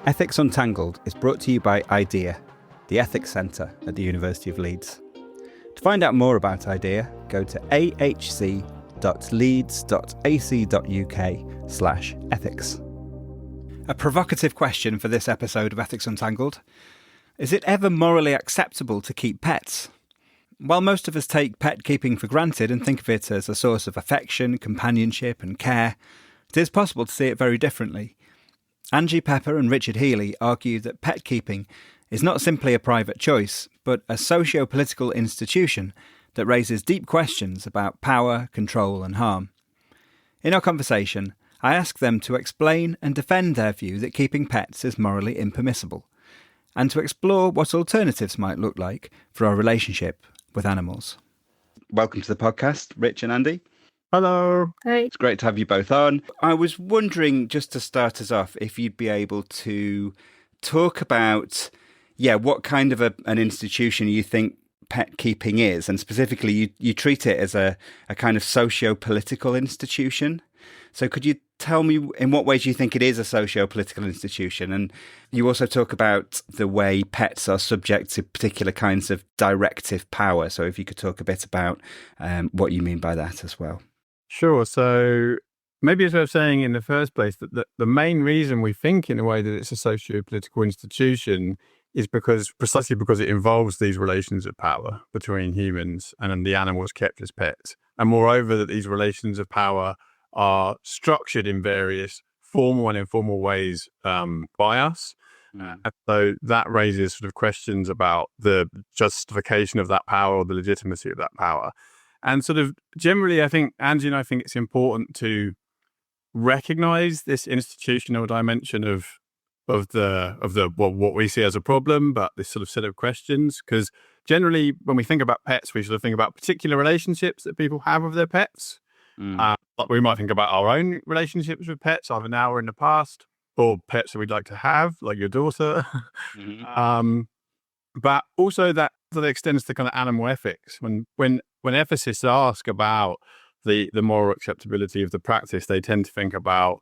Ethics Untangled is brought to you by IDEA, the Ethics Centre at the University of Leeds. To find out more about IDEA, go to ahc.leeds.ac.uk/ethics. A provocative question for this episode of Ethics Untangled. Is it ever morally acceptable to keep pets? While most of us take pet keeping for granted and think of it as a source of affection, companionship and care, it is possible to see it very differently. Angie Pepper and Richard Healey argue that pet keeping is not simply a private choice, but a socio-political institution that raises deep questions about power, control and harm. In our conversation, I asked them to explain and defend their view that keeping pets is morally impermissible, and to explore what alternatives might look like for our relationship with animals. Welcome to the podcast, Rich and Andy. Hello. Hey. It's great to have you both on. I was wondering, just to start us off, if you'd be able to talk about, what kind of an institution you think pet keeping is, and specifically you treat it as a kind of socio-political institution. So could you tell me in what ways you think it is a socio-political institution? And you also talk about the way pets are subject to particular kinds of directive power. So if you could talk a bit about what you mean by that as well. Sure. So maybe as I was saying in the first place, that the main reason we think in a way that it's a socio-political institution is precisely because it involves these relations of power between humans and the animals kept as pets. And moreover, that these relations of power are structured in various formal and informal ways by us. And so that raises sort of questions about the justification of that power or the legitimacy of that power. And sort of generally, I think, Angie and I think it's important to recognize this institutional dimension of what we see as a problem, but this sort of set of questions, because generally when we think about pets, we sort of think about particular relationships that people have with their pets. But we might think about our own relationships with pets, either now or in the past, or pets that we'd like to have, like your daughter. But also that extends to kind of animal ethics. When ethicists ask about the moral acceptability of the practice, they tend to think about,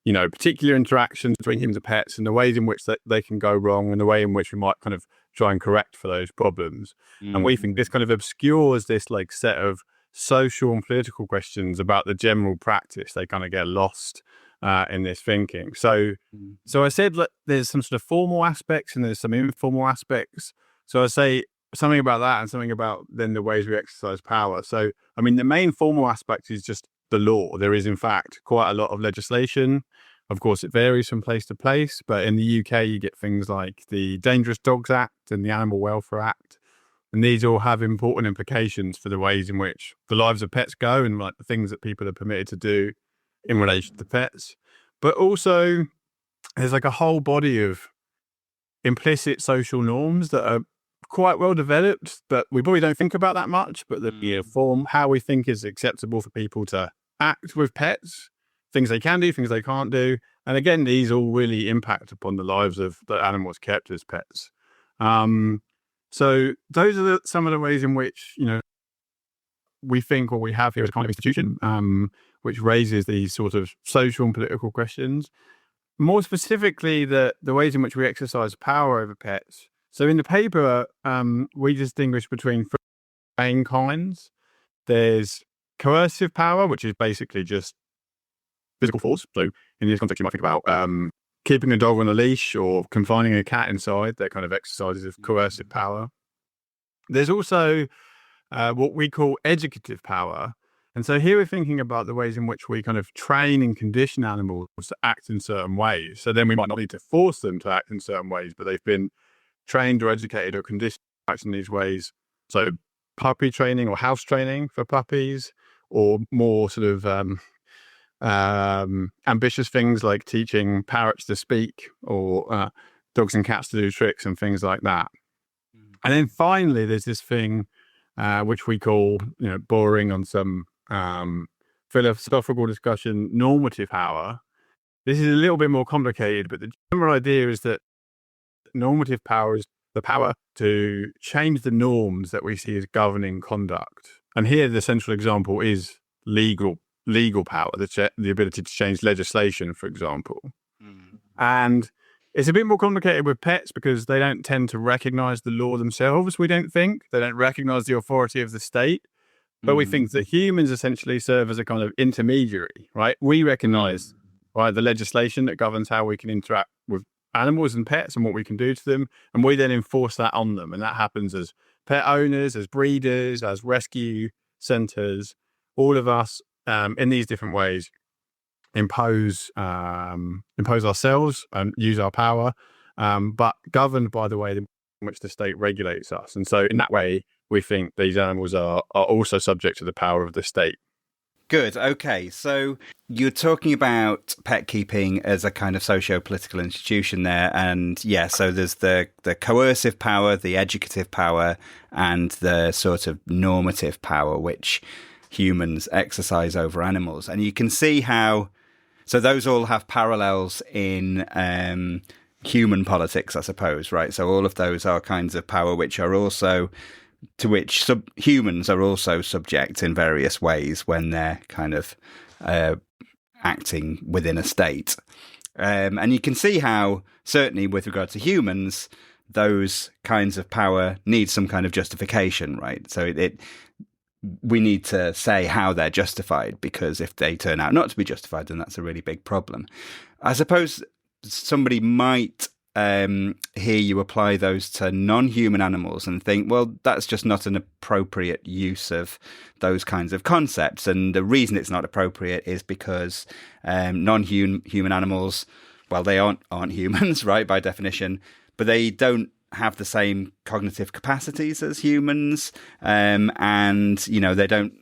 particular interactions between humans and pets and the ways in which they can go wrong and the way in which we might kind of try and correct for those problems. And we think this kind of obscures this like set of social and political questions about the general practice. They kind of get lost in this thinking. So I said there's some sort of formal aspects and there's some informal aspects. So I say something about that and something about then the ways we exercise power. So, I mean, the main formal aspect is just the law. There is, in fact, quite a lot of legislation. Of course, it varies from place to place, but in the UK, you get things like the Dangerous Dogs Act and the Animal Welfare Act. And these all have important implications for the ways in which the lives of pets go and like the things that people are permitted to do in relation to pets. But also, there's like a whole body of implicit social norms that are quite well developed, but we probably don't think about that much, but the form how we think is acceptable for people to act with pets, things they can do, things they can't do. And again, these all really impact upon the lives of the animals kept as pets. So those are some of the ways in which, we think what we have here is a kind of institution, which raises these sort of social and political questions. More specifically, the ways in which we exercise power over pets. So in the paper, we distinguish between three main kinds. There's coercive power, which is basically just physical force. So in this context, you might think about keeping a dog on a leash or confining a cat inside. They're kind of exercises of coercive power. There's also what we call educative power. And so here we're thinking about the ways in which we kind of train and condition animals to act in certain ways. So then we might not need to force them to act in certain ways, but they've been trained or educated or conditioned to act in these ways. So puppy training or house training for puppies, or more sort of ambitious things like teaching parrots to speak or dogs and cats to do tricks and things like that. And then finally, there's this thing which we call, boring on some philosophical discussion, normative power. This is a little bit more complicated, but the general idea is that normative power is the power to change the norms that we see as governing conduct. And here the central example is legal power, the ability to change legislation, for example. And It's a bit more complicated with pets because they don't tend to recognize the law themselves, we don't think. They don't recognize the authority of the state. But we think that humans essentially serve as a kind of intermediary, right? We recognize the legislation that governs how we can interact with animals and pets and what we can do to them. And we then enforce that on them. And that happens as pet owners, as breeders, as rescue centers, all of us in these different ways impose ourselves and use our power, but governed by the way in which the state regulates us. And so in that way, we think these animals are also subject to the power of the state. Good. Okay. So you're talking about pet keeping as a kind of socio-political institution there. And yeah, so there's the coercive power, the educative power, and the sort of normative power, which humans exercise over animals. And you can see how, so those all have parallels in human politics, I suppose, right? So all of those are kinds of power which are also, to which humans are also subject in various ways when they're kind of acting within a state. And you can see how, certainly with regard to humans, those kinds of power need some kind of justification, right? So we need to say how they're justified, because if they turn out not to be justified, then that's a really big problem. I suppose somebody might hear you apply those to non-human animals and think, well, that's just not an appropriate use of those kinds of concepts. And the reason it's not appropriate is because non-human animals, well, they aren't humans, right, by definition, but they don't have the same cognitive capacities as humans, and you know they don't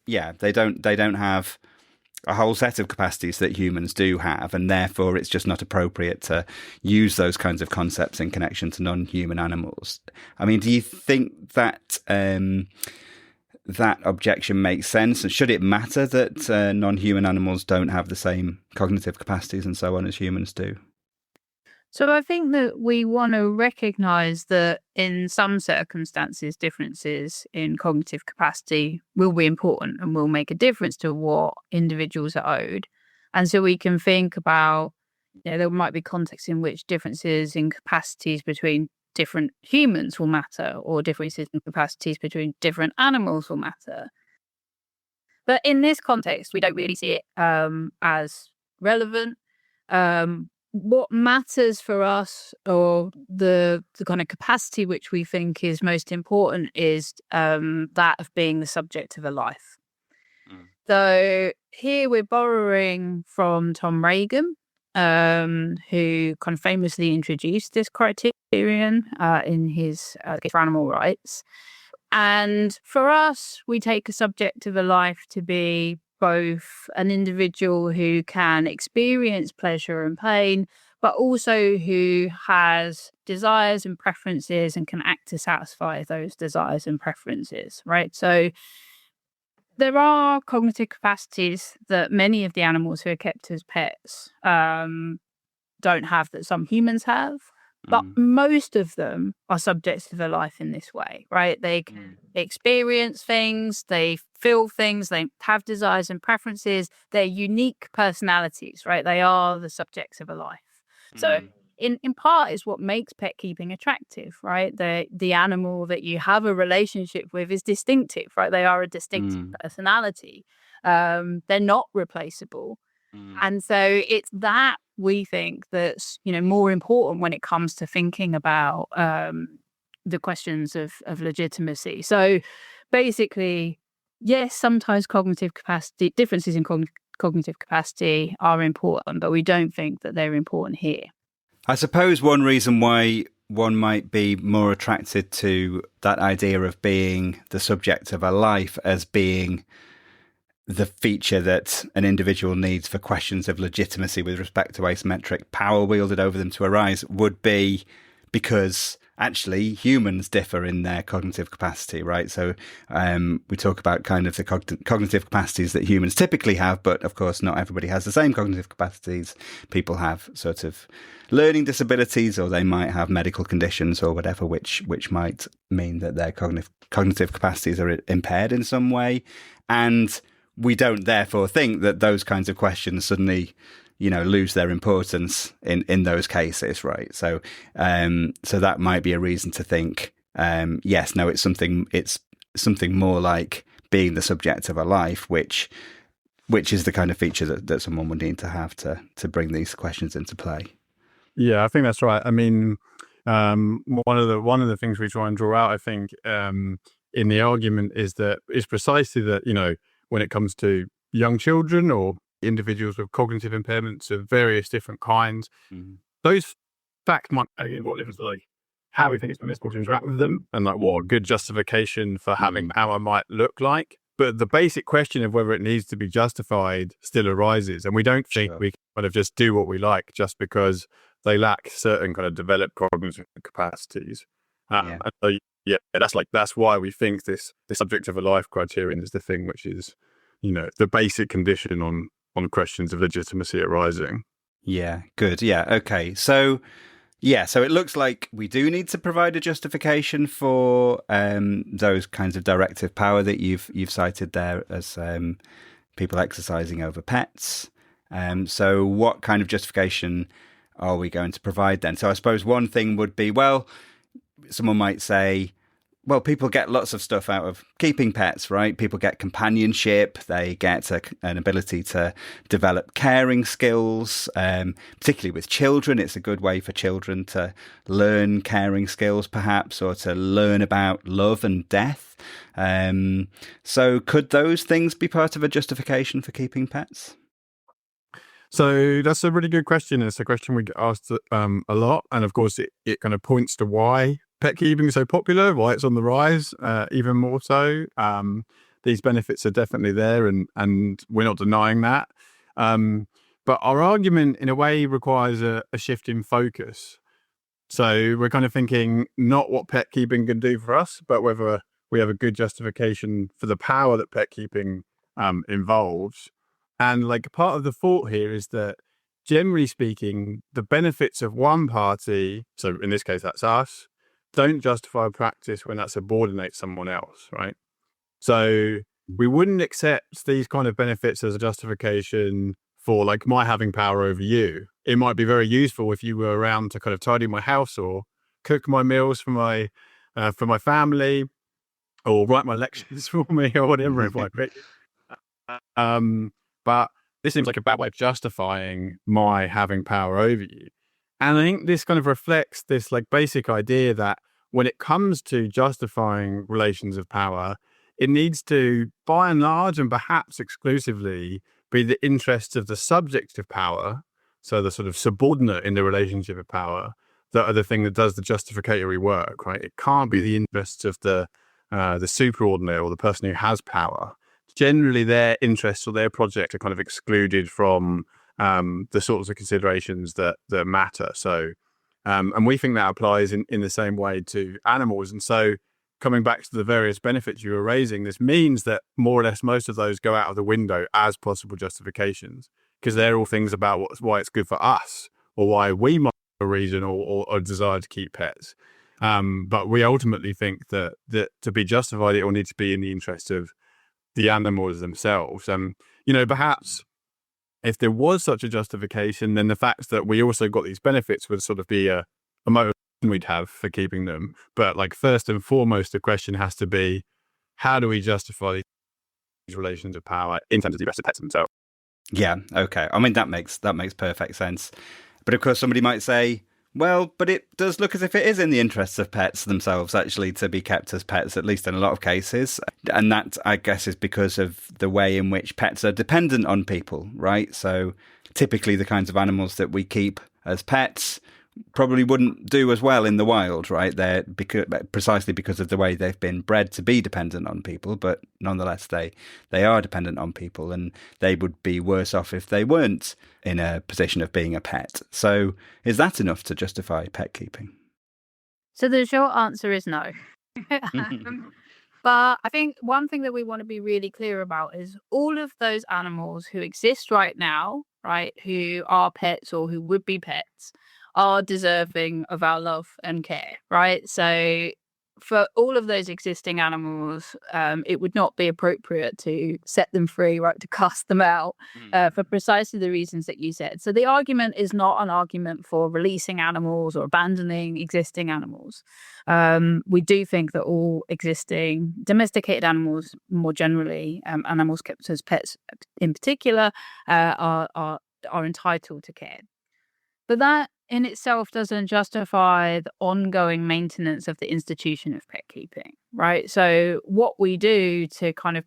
have a whole set of capacities that humans do have, and therefore it's just not appropriate to use those kinds of concepts in connection to non-human animals. I mean, do you think that that objection makes sense, and should it matter that non-human animals don't have the same cognitive capacities and so on as humans do? So I think that we want to recognize that in some circumstances, differences in cognitive capacity will be important and will make a difference to what individuals are owed. And so we can think about, there might be contexts in which differences in capacities between different humans will matter, or differences in capacities between different animals will matter. But in this context, we don't really see it as relevant. What matters for us, or the kind of capacity which we think is most important, is that of being the subject of a life. So here we're borrowing from Tom Reagan, who kind of famously introduced this criterion in his Case for Animal Rights. And for us, we take a subject of a life to be both an individual who can experience pleasure and pain, but also who has desires and preferences and can act to satisfy those desires and preferences, right? So there are cognitive capacities that many of the animals who are kept as pets don't have, that some humans have. But most of them are subjects to their life in this way, right? They experience things, they feel things, they have desires and preferences. They're unique personalities, right? They are the subjects of a life. So in part is what makes pet keeping attractive, right? The animal that you have a relationship with is distinctive, right? They are a distinctive personality. They're not replaceable. And so it's that we think that's, more important when it comes to thinking about the questions of legitimacy. So basically, yes, sometimes differences in cognitive capacity are important, but we don't think that they're important here. I suppose one reason why one might be more attracted to that idea of being the subject of a life as being the feature that an individual needs for questions of legitimacy with respect to asymmetric power wielded over them to arise would be because actually humans differ in their cognitive capacity, right? So we talk about kind of the cognitive capacities that humans typically have, but of course not everybody has the same cognitive capacities. People have sort of learning disabilities, or they might have medical conditions or whatever, which might mean that their cognitive capacities are impaired in some way. And we don't therefore think that those kinds of questions suddenly lose their importance in those cases, right? So so that might be a reason to think, yes, no, it's something more like being the subject of a life, which is the kind of feature that someone would need to have to bring these questions into play. Yeah, I think that's right. I mean, one of the things we try and draw out, I think, in the argument is precisely that, when it comes to young children or individuals with cognitive impairments of various different kinds, those facts might involve like how we think it's permissible to interact with them and like what a good justification for having power might look like. But the basic question of whether it needs to be justified still arises. And we don't think we can kind of just do what we like just because they lack certain kind of developed cognitive capacities. And so, that's why we think the subject of a life criterion is the thing which is, the basic condition on questions of legitimacy arising. Yeah, good. Yeah, okay. So it looks like we do need to provide a justification for those kinds of directive power that you've cited there as people exercising over pets. So what kind of justification are we going to provide then? So I suppose one thing would be, well, someone might say, well, people get lots of stuff out of keeping pets, right? People get companionship. They get an ability to develop caring skills, particularly with children. It's a good way for children to learn caring skills, perhaps, or to learn about love and death. So could those things be part of a justification for keeping pets? So that's a really good question. It's a question we get asked a lot. And of course, it kind of points to why pet keeping is so popular, why it's on the rise, even more so. These benefits are definitely there, and we're not denying that. But our argument, in a way, requires a shift in focus. So we're kind of thinking not what pet keeping can do for us, but whether we have a good justification for the power that pet keeping involves. And like part of the thought here is that, generally speaking, the benefits of one party, so in this case that's us, don't justify a practice when that subordinates someone else, right? So we wouldn't accept these kind of benefits as a justification for like my having power over you. It might be very useful if you were around to kind of tidy my house or cook my meals for my family, or write my lectures for me, or whatever it might be. But this seems like a bad way of justifying my having power over you. And I think this kind of reflects this like basic idea that when it comes to justifying relations of power, it needs to, by and large, and perhaps exclusively, be the interests of the subject of power, so the sort of subordinate in the relationship of power, that are the thing that does the justificatory work, right? It can't be the interests of the superordinate or the person who has power. Generally, their interests or their project are kind of excluded from the sorts of considerations that matter. So, and we think that applies in the same way to animals. And so, coming back to the various benefits you were raising, this means that more or less most of those go out of the window as possible justifications, because they're all things about why it's good for us or why we might have a reason or desire to keep pets. But we ultimately think that to be justified, it will need to be in the interest of the animals themselves. Perhaps if there was such a justification, then the fact that we also got these benefits would sort of be a motivation we'd have for keeping them. But like first and foremost, the question has to be, how do we justify these relations of power in terms of the rest of pets themselves? Yeah, okay. I mean, that makes perfect sense. But of course, somebody might say, well, but it does look as if it is in the interests of pets themselves, actually, to be kept as pets, at least in a lot of cases. And that, I guess, is because of the way in which pets are dependent on people, right? So typically the kinds of animals that we keep as pets probably wouldn't do as well in the wild, right? They're precisely because of the way they've been bred to be dependent on people, but nonetheless they are dependent on people, and they would be worse off if they weren't in a position of being a pet. So is that enough to justify pet keeping? So the short answer is no. But I think one thing that we want to be really clear about is all of those animals who exist right now, right, who are pets or who would be pets, are deserving of our love and care, right? So for all of those existing animals, it would not be appropriate to set them free, right, to cast them out for precisely the reasons that you said. So the argument is not an argument for releasing animals or abandoning existing animals. We do think that all existing domesticated animals, more generally, animals kept as pets in particular, are entitled to care. But that in itself doesn't justify the ongoing maintenance of the institution of pet keeping, right? So what we do to kind of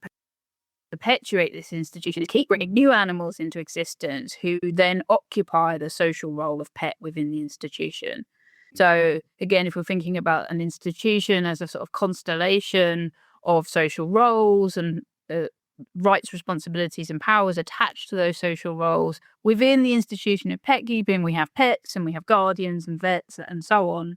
perpetuate this institution is keep bringing new animals into existence who then occupy the social role of pet within the institution. So again, if we're thinking about an institution as a sort of constellation of social roles and rights, responsibilities and powers attached to those social roles. Within the institution of pet keeping, we have pets and we have guardians and vets and so on.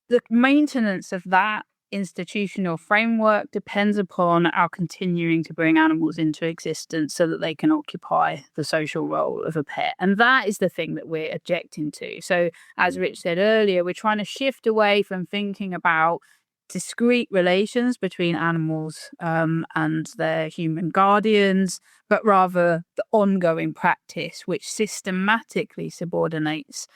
The maintenance of that institutional framework depends upon our continuing to bring animals into existence so that they can occupy the social role of a pet. And that is the thing that we're objecting to. So as Rich said earlier, we're trying to shift away from thinking about discrete relations between animals and their human guardians, but rather the ongoing practice which systematically subordinates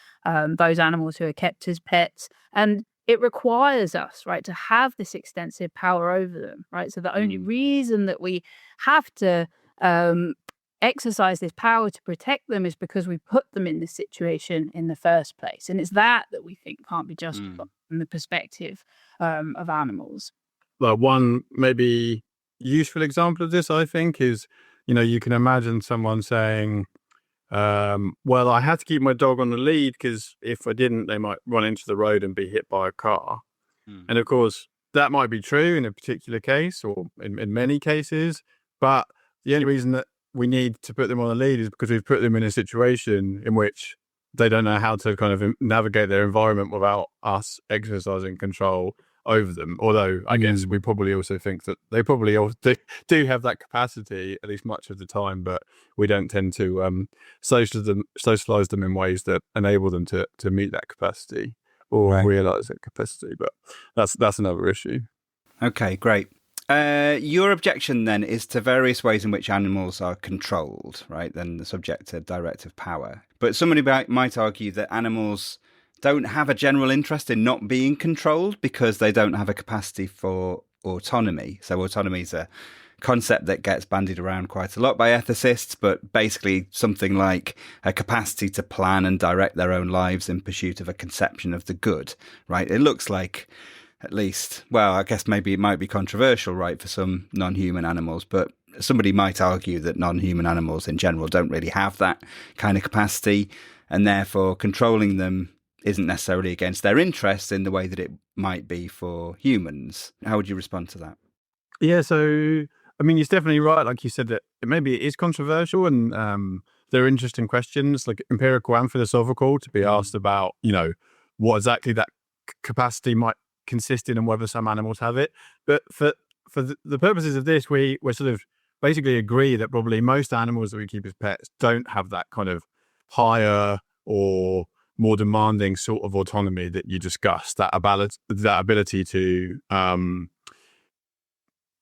those animals who are kept as pets. And it requires us, right, to have this extensive power over them, right? So the only reason that we have to exercise this power to protect them is because we put them in this situation in the first place. And it's that we think can't be justified from the perspective of animals. Well, one maybe useful example of this, I think, is, you can imagine someone saying, well, I had to keep my dog on the lead because if I didn't, they might run into the road and be hit by a car. And of course, that might be true in a particular case or in many cases. But the only reason that we need to put them on the lead is because we've put them in a situation in which they don't know how to kind of navigate their environment without us exercising control over them. Although I guess we probably also think that they probably do have that capacity, at least much of the time, but we don't tend to socialize them in ways that enable them to meet that capacity or realize that capacity. But that's another issue. Okay, great. Your objection then is to various ways in which animals are controlled, right? Then the subject to directive power. But somebody might argue that animals don't have a general interest in not being controlled because they don't have a capacity for autonomy. So autonomy is a concept that gets bandied around quite a lot by ethicists, but basically something like a capacity to plan and direct their own lives in pursuit of a conception of the good, right? It looks like, at least, well, I guess maybe it might be controversial, right, for some non-human animals, but somebody might argue that non-human animals in general don't really have that kind of capacity, and therefore controlling them isn't necessarily against their interests in the way that it might be for humans. How would you respond to that? Yeah, so, I mean, it's definitely right, like you said, that maybe it is controversial, and there are interesting questions, like empirical and philosophical, to be asked about, what exactly that capacity might consist in and whether some animals have it. But for the purposes of this, we're sort of basically agree that probably most animals that we keep as pets don't have that kind of higher or more demanding sort of autonomy that you discussed, that ability to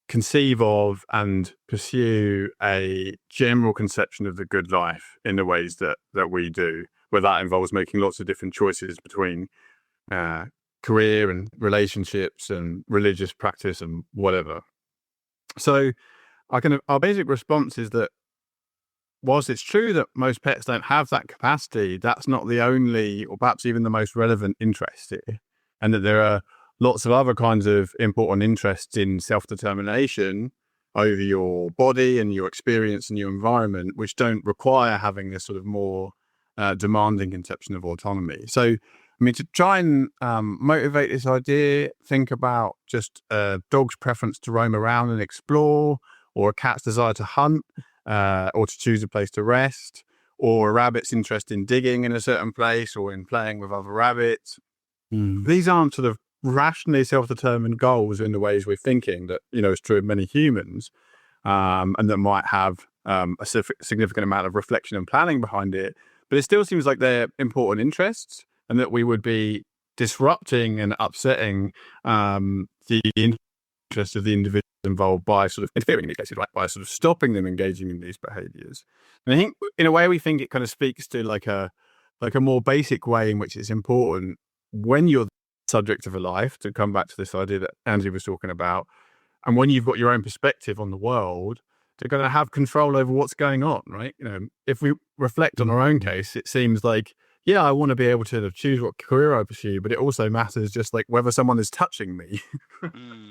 conceive of and pursue a general conception of the good life in the ways that we do, where that involves making lots of different choices between career and relationships and religious practice and whatever. So our basic response is that whilst it's true that most pets don't have that capacity, that's not the only or perhaps even the most relevant interest here, and that there are lots of other kinds of important interests in self-determination over your body and your experience and your environment, which don't require having this sort of more demanding conception of autonomy. So, I mean, to try and motivate this idea, think about just a dog's preference to roam around and explore, or a cat's desire to hunt, or to choose a place to rest, or a rabbit's interest in digging in a certain place or in playing with other rabbits. These aren't sort of rationally self-determined goals in the ways we're thinking that, is true of many humans, and that might have a significant amount of reflection and planning behind it. But it still seems like they're important interests, and that we would be disrupting and upsetting the interest of the individual involved by sort of interfering in these cases, right? By sort of stopping them engaging in these behaviours. And I think, in a way, we think it kind of speaks to like a more basic way in which it's important when you're the subject of a life, to come back to this idea that Angie was talking about, and when you've got your own perspective on the world, to kind of have control over what's going on, right? You know, if we reflect on our own case, it seems like, yeah, I want to be able to choose what career I pursue, but it also matters just like whether someone is touching me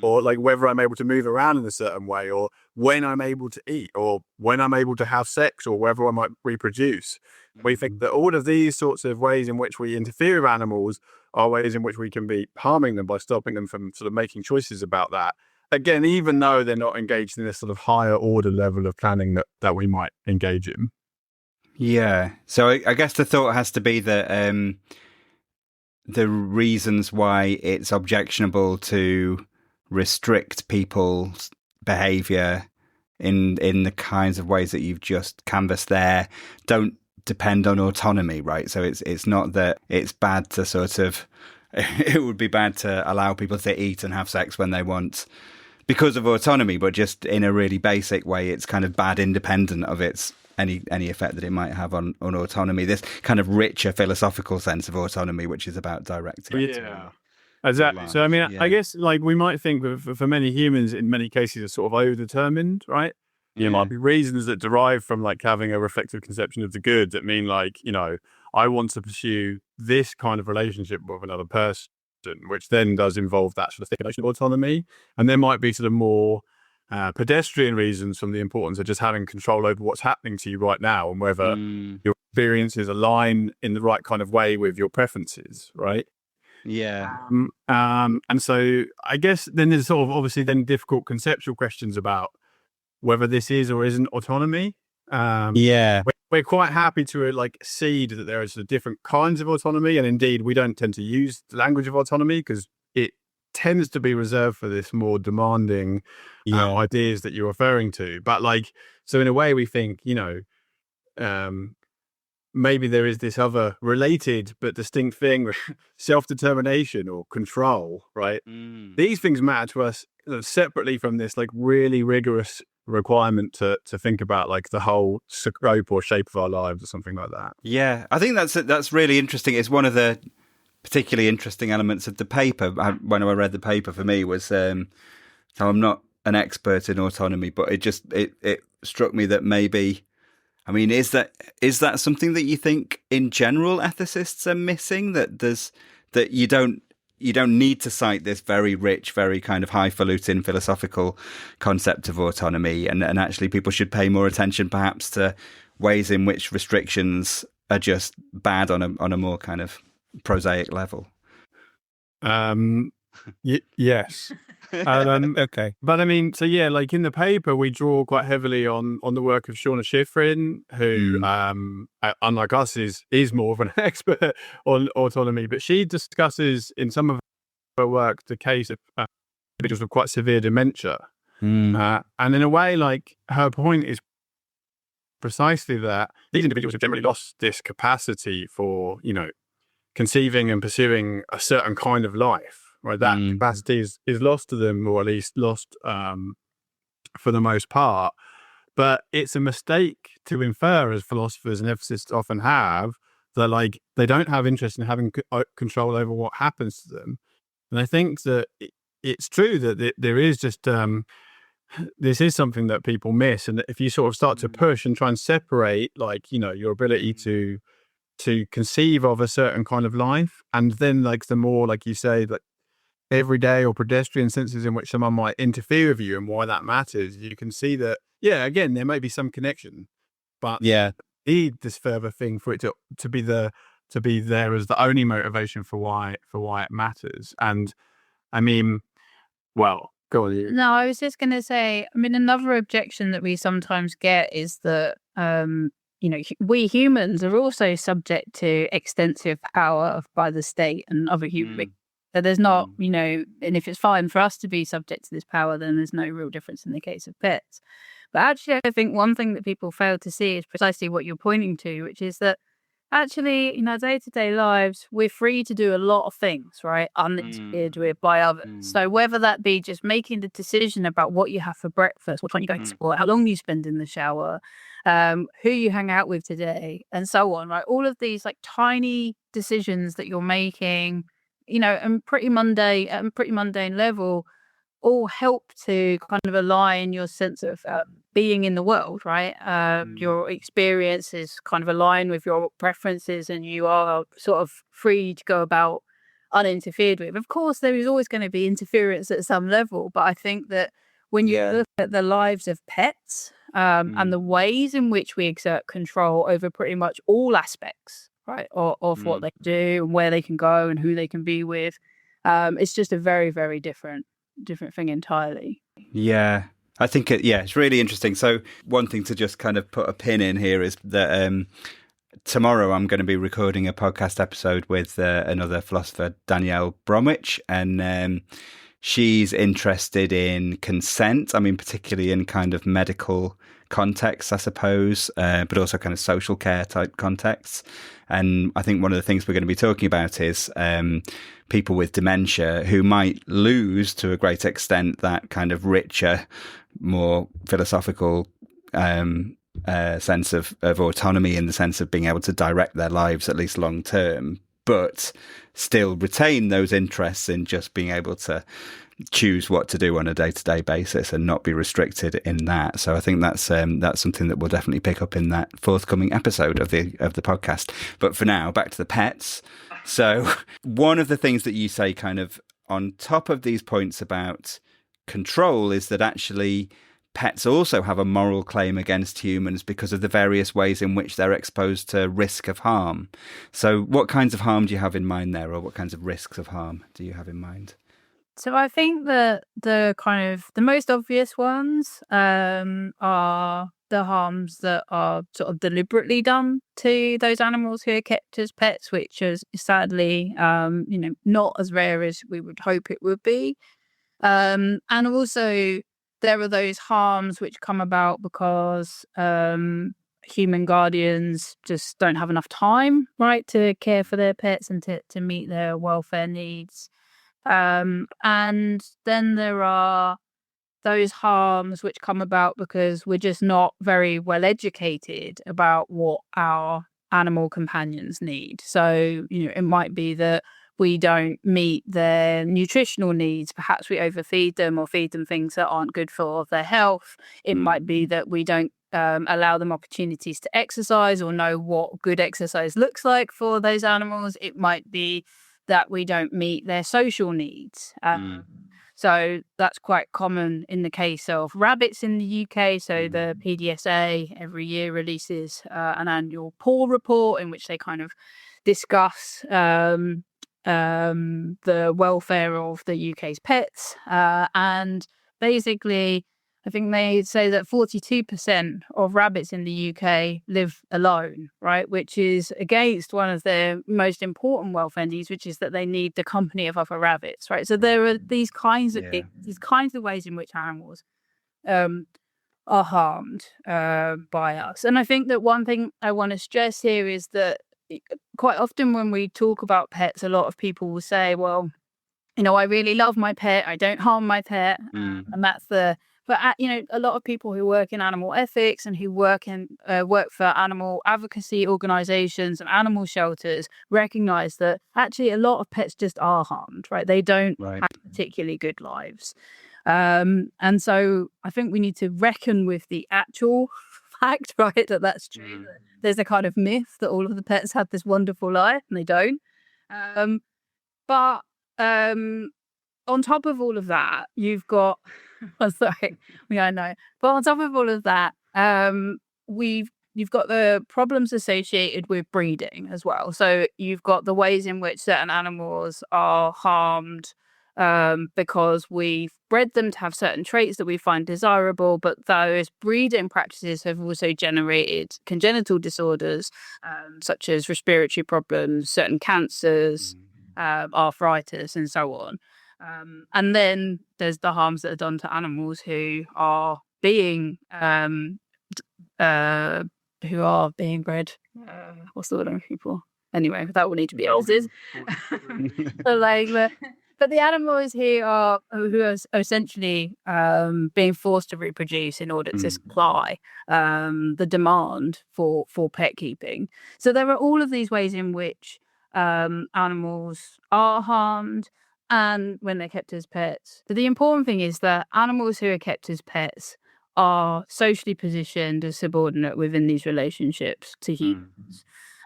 or like whether I'm able to move around in a certain way, or when I'm able to eat, or when I'm able to have sex, or whether I might reproduce. We think that all of these sorts of ways in which we interfere with animals are ways in which we can be harming them by stopping them from sort of making choices about that. Again, even though they're not engaged in this sort of higher order level of planning that we might engage in. Yeah. So I guess the thought has to be that the reasons why it's objectionable to restrict people's behaviour in the kinds of ways that you've just canvassed there don't depend on autonomy, right? So it's not that it's bad to sort of it would be bad to allow people to eat and have sex when they want because of autonomy, but just in a really basic way, it's kind of bad independent of its any effect that it might have on autonomy. This kind of richer philosophical sense of autonomy, which is about directing. Yeah, exactly. So I mean, I guess like we might think for many humans, in many cases, are sort of overdetermined, right? There might be reasons that derive from like having a reflective conception of the good that mean like, you know, I want to pursue this kind of relationship with another person, which then does involve that sort of thick notion of autonomy. And there might be sort of more pedestrian reasons from the importance of just having control over what's happening to you right now and whether your experiences align in the right kind of way with your preferences, right? Yeah. And so I guess then there's sort of obviously then difficult conceptual questions about whether this is or isn't autonomy. We're quite happy to like cede that there are sort of different kinds of autonomy, and indeed we don't tend to use the language of autonomy because it tends to be reserved for this more demanding ideas that you're referring to. But like, so in a way we think, you know, maybe there is this other related but distinct thing, self-determination or control, right? These things matter to us separately from this like really rigorous requirement to think about like the whole scope or shape of our lives or something like that. Yeah, I think that's really interesting. It's one of the particularly interesting elements of the paper. When I read the paper, for me was so I'm not an expert in autonomy, but it struck me that maybe, I mean, is that something that you think in general ethicists are missing, that you don't need to cite this very rich, very kind of highfalutin philosophical concept of autonomy, and actually people should pay more attention perhaps to ways in which restrictions are just bad on a more kind of prosaic level. Yes. Okay. But I mean, so yeah, like in the paper, we draw quite heavily on the work of Shauna Schifrin, who, unlike us, is more of an expert on autonomy. But she discusses in some of her work the case of individuals with quite severe dementia. And in a way, like her point is precisely that these individuals have generally lost this capacity for, you know, conceiving and pursuing a certain kind of life. Right, that capacity is lost to them, or at least lost for the most part. But it's a mistake to infer, as philosophers and ethicists often have, that like they don't have interest in having control over what happens to them. And I think that it's true that there is just this is something that people miss, and that if you sort of start to push and try and separate, like, you know, your ability to conceive of a certain kind of life, and then like the more, like you say, like everyday or pedestrian senses in which someone might interfere with you and why that matters, you can see that, yeah, again, there may be some connection, but need this further thing for it to be there as the only motivation for why it matters. And I mean, well, go on. You. No, I was just going to say, I mean, another objection that we sometimes get is that, you know, we humans are also subject to extensive power by the state and other human beings. So there's not, you know, and if it's fine for us to be subject to this power, then there's no real difference in the case of pets. But actually, I think one thing that people fail to see is precisely what you're pointing to, which is that Actually, in our day-to-day lives, we're free to do a lot of things, right? Uninterfered with by others. So whether that be just making the decision about what you have for breakfast, what time you go to sport, how long you spend in the shower, who you hang out with today, and so on, right? All of these like tiny decisions that you're making, and pretty mundane level, all help to kind of align your sense of being in the world, right? Your experiences kind of align with your preferences, and you are sort of free to go about uninterfered with. Of course, there is always going to be interference at some level, but I think that when you look at the lives of pets and the ways in which we exert control over pretty much all aspects, right, of what they do and where they can go and who they can be with, it's just a very, very different thing entirely. Yeah. I think it's really interesting. So one thing to just kind of put a pin in here is that tomorrow I'm going to be recording a podcast episode with another philosopher, Danielle Bromwich, and she's interested in consent. I mean, particularly in kind of medical contexts, I suppose, but also kind of social care type contexts. And I think one of the things we're going to be talking about is people with dementia who might lose to a great extent that kind of richer, more philosophical sense of autonomy, in the sense of being able to direct their lives, at least long term, but still retain those interests in just being able to choose what to do on a day-to-day basis and not be restricted in that. So I think that's something that we'll definitely pick up in that forthcoming episode of the podcast. But for now, back to the pets. So one of the things that you say kind of on top of these points about control is that actually pets also have a moral claim against humans because of the various ways in which they're exposed to risk of harm. So what kinds of harm do you have in mind there, or what kinds of risks of harm do you have in mind? So I think that the kind of the most obvious ones are the harms that are sort of deliberately done to those animals who are kept as pets, which is sadly, not as rare as we would hope it would be. And also there are those harms which come about because human guardians just don't have enough time, right, to care for their pets and to meet their welfare needs. And then there are those harms which come about because we're just not very well educated about what our animal companions need. So, it might be that we don't meet their nutritional needs. Perhaps we overfeed them or feed them things that aren't good for their health. It might be that we don't allow them opportunities to exercise or know what good exercise looks like for those animals. It might be that we don't meet their social needs. So that's quite common in the case of rabbits in the UK. So the PDSA every year releases an annual paw report in which they kind of discuss the welfare of the UK's pets. And basically, I think they say that 42% of rabbits in the UK live alone, right? Which is against one of their most important welfare needs, which is that they need the company of other rabbits, right? So there are these kinds of ways in which animals are harmed by us. And I think that one thing I want to stress here is that quite often when we talk about pets, a lot of people will say, well, I really love my pet, I don't harm my pet, and that's But a lot of people who work in animal ethics and who work for animal advocacy organisations and animal shelters recognise that actually a lot of pets just are harmed, right? They don't have particularly good lives, and so I think we need to reckon with the actual fact, right, that that's true. There's a kind of myth that all of the pets have this wonderful life, and they don't. But on top of all of that, you've got. Oh, sorry, I know. But on top of all of that, you've got the problems associated with breeding as well. So you've got the ways in which certain animals are harmed because we've bred them to have certain traits that we find desirable, but those breeding practices have also generated congenital disorders such as respiratory problems, certain cancers, arthritis, and so on. And then there's the harms that are done to animals who are being who are being bred. What's the word I'm looking for? Anyway, that will need to be edited. But the animals here who are essentially being forced to reproduce in order to supply the demand for pet keeping. So there are all of these ways in which animals are harmed and when they're kept as pets. But the important thing is that animals who are kept as pets are socially positioned as subordinate within these relationships to humans.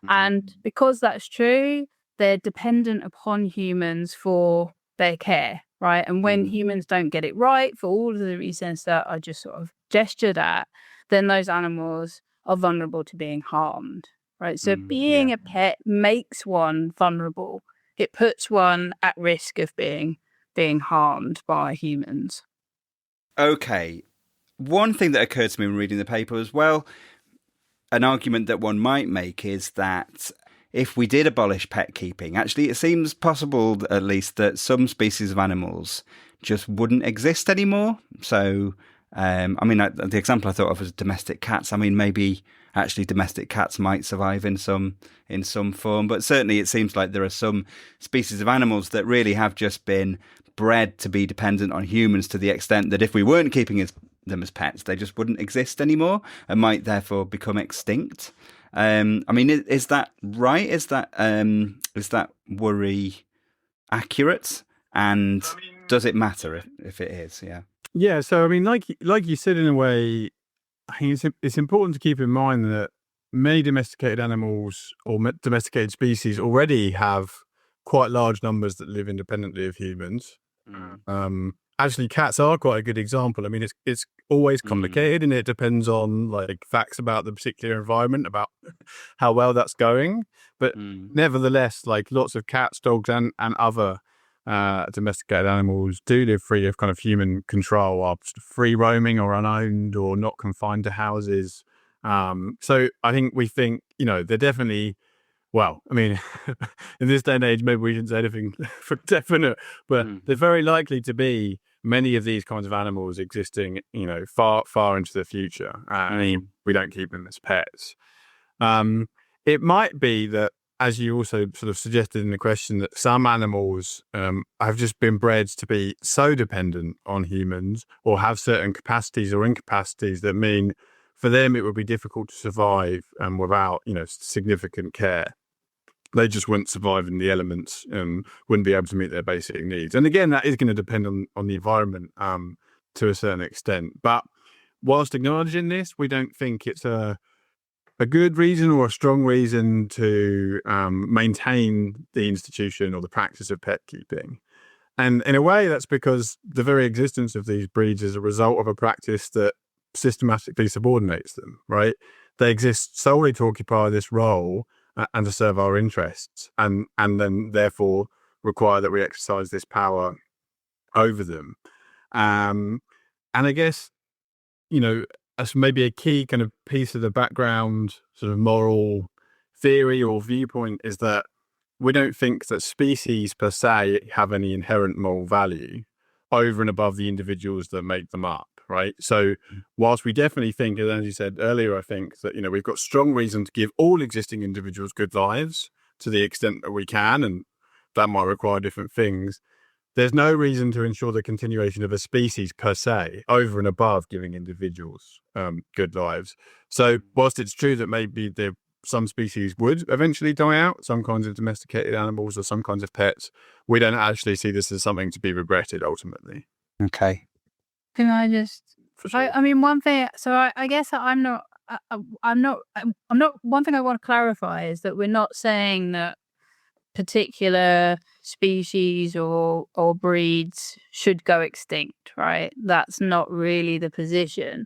And because that's true, they're dependent upon humans for their care, right? And when humans don't get it right for all of the reasons that I just sort of gestured at, then those animals are vulnerable to being harmed, right? So being a pet makes one vulnerable. It puts one at risk of being harmed by humans. Okay. One thing that occurred to me when reading the paper as well, an argument that one might make is that if we did abolish pet keeping, actually it seems possible at least that some species of animals just wouldn't exist anymore. So, the example I thought of was domestic cats. I mean, maybe actually domestic cats might survive in some form, but certainly it seems like there are some species of animals that really have just been bred to be dependent on humans to the extent that if we weren't keeping them as pets, they just wouldn't exist anymore and might therefore become extinct. Is that right? Is that worry accurate? And does it matter if it is? Yeah. Yeah. So, like you said, in a way, I think it's important to keep in mind that many domesticated animals or domesticated species already have quite large numbers that live independently of humans. Actually, cats are quite a good example. It's always complicated and it depends on facts about the particular environment, about how well that's going. But nevertheless, lots of cats, dogs and other domesticated animals do live free of kind of human control, are free roaming or unowned or not confined to houses. So I think they're definitely, in this day and age, maybe we shouldn't say anything for definite, but they're very likely to be many of these kinds of animals existing, far, far into the future. We don't keep them as pets. It might be that, as you also sort of suggested in the question, that some animals have just been bred to be so dependent on humans or have certain capacities or incapacities that mean for them it would be difficult to survive without, significant care. They just wouldn't survive in the elements and wouldn't be able to meet their basic needs. And again, that is going to depend on the environment to a certain extent. But whilst acknowledging this, we don't think it's a good reason or a strong reason to maintain the institution or the practice of pet keeping. And in a way, that's because the very existence of these breeds is a result of a practice that systematically subordinates them, right? They exist solely to occupy this role and to serve our interests, and then therefore require that we exercise this power over them. And I guess, as maybe a key kind of piece of the background sort of moral theory or viewpoint is that we don't think that species per se have any inherent moral value over and above the individuals that make them up, right? So whilst we definitely think, as you said earlier, I think that, we've got strong reason to give all existing individuals good lives to the extent that we can, and that might require different things. There's no reason to ensure the continuation of a species per se over and above giving individuals good lives. So whilst it's true that maybe some species would eventually die out, some kinds of domesticated animals or some kinds of pets, we don't actually see this as something to be regretted ultimately. Okay. Can I just? For sure. One thing. So I guess I'm not. One thing I want to clarify is that we're not saying that particular species or breeds should go extinct, right? That's not really the position.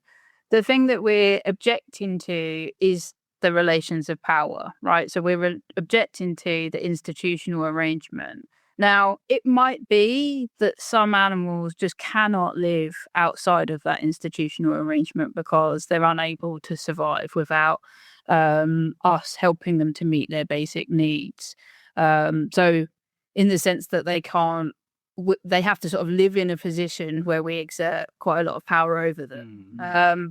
The thing that we're objecting to is the relations of power, right? So we're objecting to the institutional arrangement. Now, it might be that some animals just cannot live outside of that institutional arrangement because they're unable to survive without us helping them to meet their basic needs. So in the sense that they can't they have to sort of live in a position where we exert quite a lot of power over them.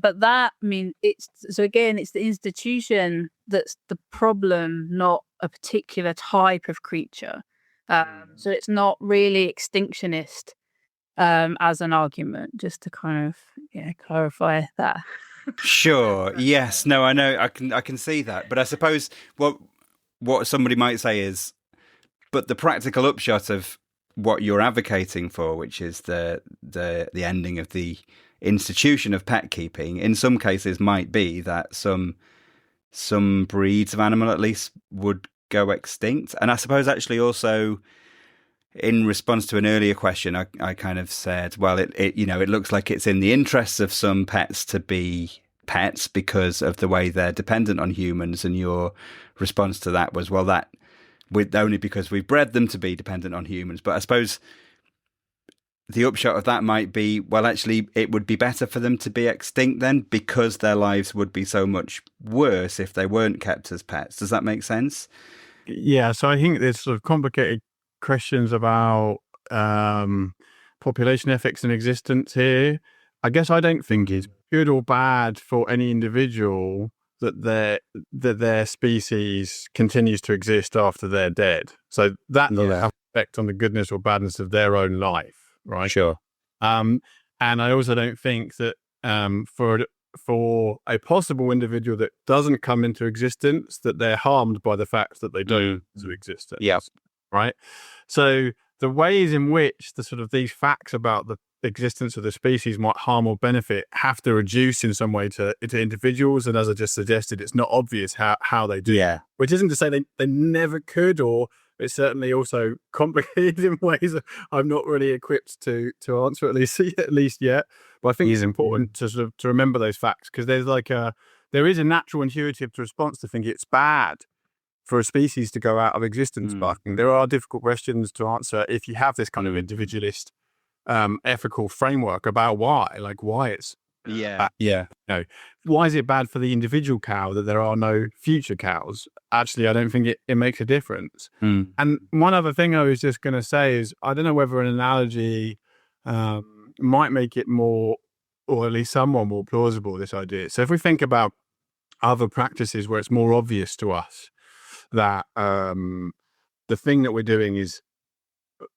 But that, I mean, it's the institution that's the problem, not a particular type of creature. So it's not really extinctionist as an argument, just to kind of clarify that. Sure. Yes. No, I know. I can see that. But I suppose what somebody might say is, but the practical upshot of what you're advocating for, which is the ending of the institution of pet keeping, in some cases might be that some breeds of animal at least would go extinct. And I suppose actually also, in response to an earlier question, I kind of said, well, it looks like it's in the interests of some pets to be pets because of the way they're dependent on humans. And your response to that was, well, that only because we've bred them to be dependent on humans. But I suppose the upshot of that might be, well, actually, it would be better for them to be extinct then, because their lives would be so much worse if they weren't kept as pets. Does that make sense? Yeah. So I think there's sort of complicated questions about population ethics and existence here. I guess I don't think it's good or bad for any individual that their species continues to exist after they're dead. So that doesn't have an effect on the goodness or badness of their own life, right? Sure. And I also don't think that for a possible individual that doesn't come into existence, that they're harmed by the fact that they don't to existence. Yeah. Right. So the ways in which the sort of these facts about the existence of the species might harm or benefit have to reduce in some way to individuals. And as I just suggested, it's not obvious how they do. Yeah. Which isn't to say they never could, or it's certainly also complicated in ways that I'm not really equipped to answer at least yet. But I think it's important to sort of to remember those facts, because there is a natural intuitive response to think it's bad for a species to go out of existence. But there are difficult questions to answer if you have this kind of individualist ethical framework about why it's bad. Why is it bad for the individual cow that there are no future cows? Actually, I don't think it makes a difference. And one other thing I was just going to say is, I don't know whether an analogy might make it more, or at least somewhat more plausible, this idea. So if we think about other practices where it's more obvious to us that the thing that we're doing is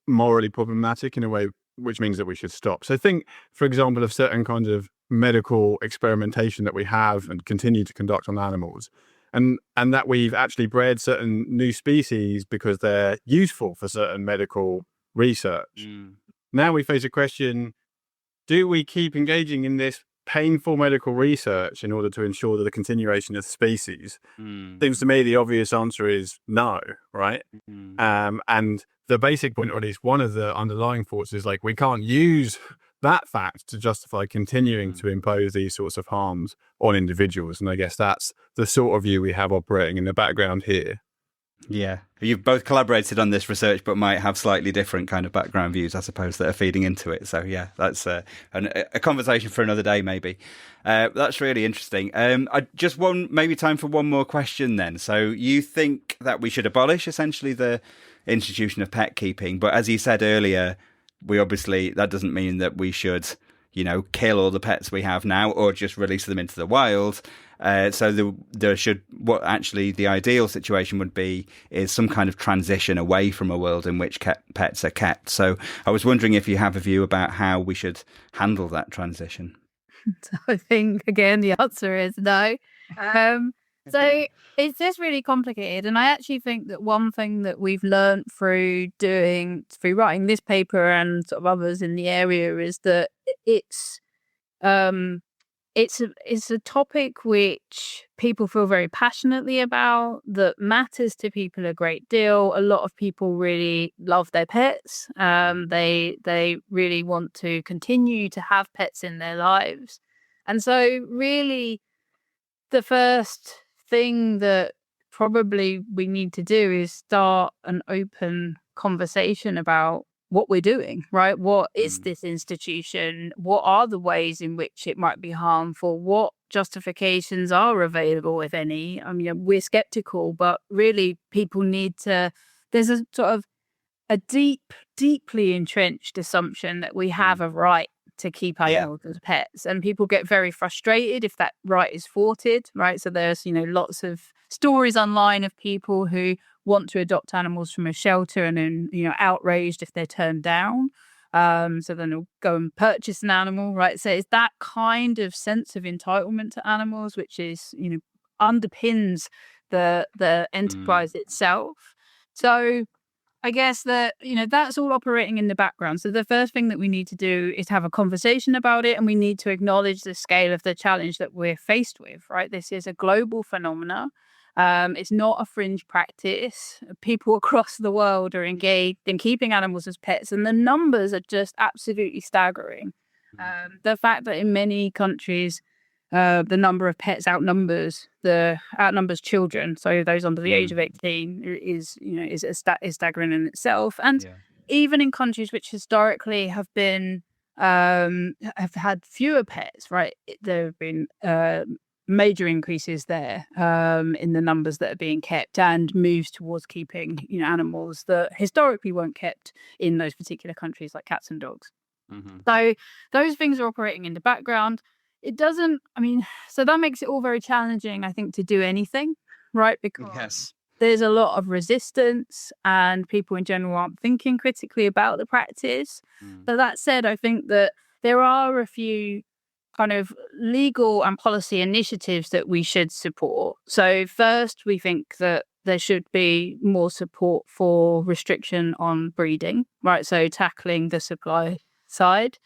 morally problematic in a way which means that we should stop. So think, for example, of certain kinds of medical experimentation that we have and continue to conduct on animals, and that we've actually bred certain new species because they're useful for certain medical research. Now we face a question: do we keep engaging in this painful medical research in order to ensure the continuation of the species? Seems to me the obvious answer is no, right? And the basic point, or at least one of the underlying thoughts, is like, we can't use that fact to justify continuing to impose these sorts of harms on individuals. And I guess that's the sort of view we have operating in the background here. Yeah. You've both collaborated on this research, but might have slightly different kind of background views, I suppose, that are feeding into it. So, yeah, that's a conversation for another day, maybe. That's really interesting. I just maybe time for one more question then. So you think that we should abolish essentially the institution of pet keeping, but as you said earlier, that doesn't mean that we should, kill all the pets we have now or just release them into the wild. So what actually the ideal situation would be is some kind of transition away from a world in which pets are kept. So I was wondering if you have a view about how we should handle that transition. So I think, again, the answer is no. So it's just really complicated. And I actually think that one thing that we've learned through writing this paper and sort of others in the area is that it's a topic which people feel very passionately about, that matters to people a great deal. A lot of people really love their pets. They really want to continue to have pets in their lives. And so really the first thing that probably we need to do is start an open conversation about what we're doing, right? What is this institution? What are the ways in which it might be harmful? What justifications are available, if any? I mean, we're skeptical, but really people need to, there's a sort of deeply entrenched assumption that we have a right to keep animals as pets, and people get very frustrated if that right is thwarted, right? So there's, lots of stories online of people who want to adopt animals from a shelter and then, outraged if they're turned down. So then they'll go and purchase an animal, right? So it's that kind of sense of entitlement to animals, which is, underpins the enterprise itself. So I guess that, that's all operating in the background. So the first thing that we need to do is have a conversation about it, and we need to acknowledge the scale of the challenge that we're faced with, right? This is a global phenomena. It's not a fringe practice. People across the world are engaged in keeping animals as pets, and the numbers are just absolutely staggering. The fact that in many countries, the number of pets outnumbers children, so those under the age of 18, is staggering in itself. And even in countries which historically have been have had fewer pets, right, there have been major increases there in the numbers that are being kept, and moves towards keeping animals that historically weren't kept in those particular countries, like cats and dogs. So those things are operating in the background. So that makes it all very challenging, I think, to do anything, right? Because there's a lot of resistance, and people in general aren't thinking critically about the practice. But that said, I think that there are a few kind of legal and policy initiatives that we should support. So first, we think that there should be more support for restriction on breeding, right? So tackling the supply side.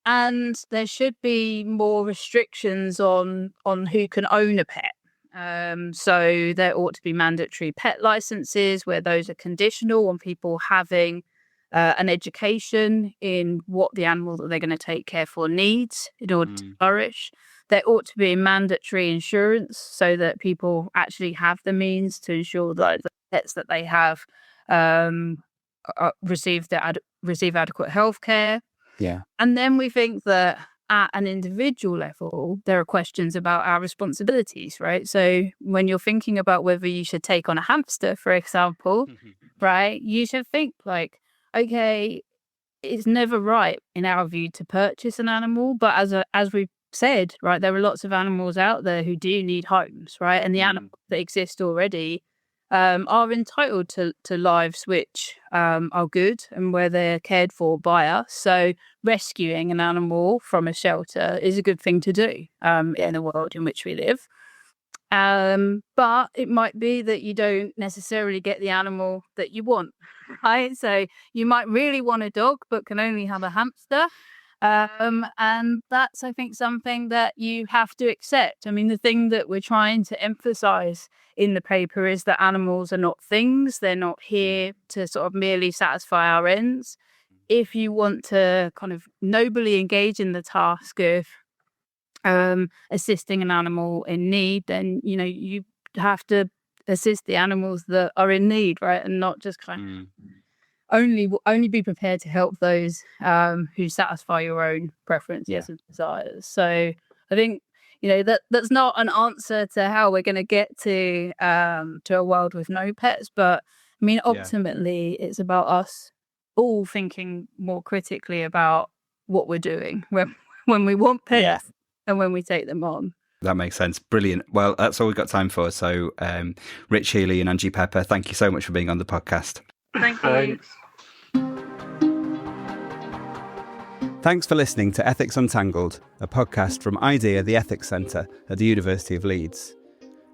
And there should be more restrictions on who can own a pet. So there ought to be mandatory pet licenses, where those are conditional on people having an education in what the animal that they're going to take care for needs in order to flourish. There ought to be mandatory insurance, so that people actually have the means to ensure that the pets that they have receive adequate health care. And then we think that at an individual level, there are questions about our responsibilities, right? So when you're thinking about whether you should take on a hamster, for example, right, you should think like, okay, it's never right in our view to purchase an animal, but as we've said, right, there are lots of animals out there who do need homes, right? And the animals that exist already are entitled to lives which are good and where they're cared for by us. So rescuing an animal from a shelter is a good thing to do in the world in which we live. But it might be that you don't necessarily get the animal that you want, right? So you might really want a dog, but can only have a hamster. And that's, I think, something that you have to accept. I mean, the thing that we're trying to emphasize in the paper is that animals are not things. They're not here to sort of merely satisfy our ends. If you want to kind of nobly engage in the task of assisting an animal in need, then, you have to assist the animals that are in need, right? And not just kind of only be prepared to help those who satisfy your own preferences and desires. So I think that's not an answer to how we're going to get to a world with no pets, but I mean ultimately it's about us all thinking more critically about what we're doing when we want pets and when we take them on. That makes sense. Brilliant. Well, that's all we've got time for. So Rich, Healey and Angie Pepper, thank you so much for being on the podcast. Thank you. Thanks for listening to Ethics Untangled, a podcast from IDEA, the Ethics Centre at the University of Leeds.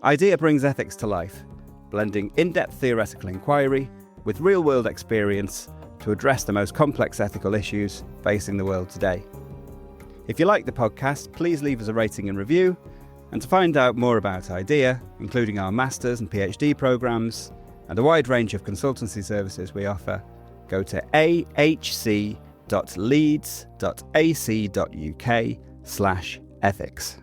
IDEA brings ethics to life, blending in-depth theoretical inquiry with real-world experience to address the most complex ethical issues facing the world today. If you like the podcast, please leave us a rating and review. And to find out more about IDEA, including our Masters and PhD programmes and a wide range of consultancy services we offer, go to ahc.leeds.ac.uk/ethics.